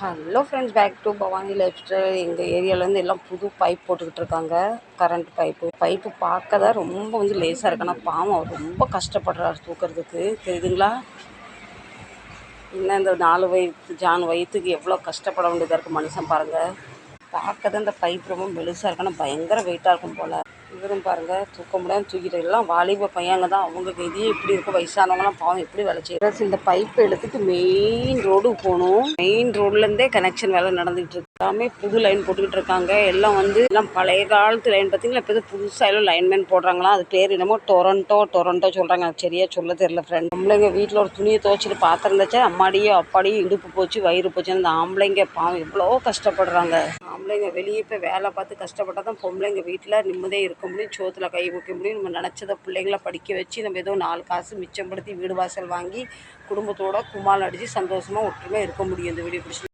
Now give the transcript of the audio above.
Hello friends, back to Bhavani lifestyle. எங்கள் ஏரியாவிலேருந்து எல்லாம் புது பைப் போட்டுக்கிட்டு இருக்காங்க. கரண்ட் பைப்பு பார்க்க தான் ரொம்ப லேசாக இருக்கு. ஆனால் பாவம் அவர் ரொம்ப கஷ்டப்படுறாரு தூக்கிறதுக்கு. தெரியுதுங்களா? இன்னும் இந்த 4 வயிற்று ஜான் வயிற்றுக்கு எவ்வளோ கஷ்டப்பட வேண்டியதாக இருக்குது மனுஷன் பாருங்கள். பார்க்க தான் இந்த பைப் ரொம்ப மெலுசாக இருக்கு, ஆனால் பயங்கர வெயிட்டாக இருக்கும் போல். இவரும் பாருங்கள், தூக்க முடியாமல் தூக்கிட்டு எல்லாம் வாலிப பையங்க தான். அவங்க இதே இப்படி இருக்கும். வயசானவங்களாம் பாவம் எப்படி வேலை செய்யறது. இந்த பைப்பை எடுத்துட்டு மெயின் ரோடு போகணும். மெயின் ரோட்லேருந்தே கனெக்ஷன் வேலை நடந்துகிட்டு இருக்கு. எல்லாமே புது லைன் போட்டுக்கிட்டு இருக்காங்க. எல்லாம் எல்லாம் பழைய காலத்து லைன் பார்த்தீங்களா? இப்போ புதுசாக எல்லாம் லைன்மேன் போடுறாங்களா? அது பேர் என்னமோ டொரண்டோ சொல்கிறாங்க. அது சரியாக சொல்ல தெரியல ஃப்ரெண்ட். ஆம்பளைங்க வீட்டில் ஒரு துணியை துவைச்சிட்டு பார்த்துருந்துச்சா அம்மாடியோ அப்பாடியோ இடுப்பு போச்சு வயிறு போச்சு. அந்த ஆம்பளைங்க பாவம் எவ்வளோ கஷ்டப்படுறாங்க. ஆம்பளைங்க வெளியே இப்போ வேலை பார்த்து கஷ்டப்பட்டால் தான் பொம்பளைங்க வீட்டில் நிம்மதியாக இருக்க முடியும், சோத்தில் கை வைக்க முடியும். நம்ம நினச்சதை பிள்ளைங்கள படிக்க வச்சு நம்ம ஏதோ 4 காசு மிச்சப்படுத்தி வீடு வாசல் வாங்கி குடும்பத்தோட கும்மாளம் அடித்து சந்தோஷமாக ஒற்றுமையாக இருக்க முடியும். இந்த வீடியோ பிடிச்சி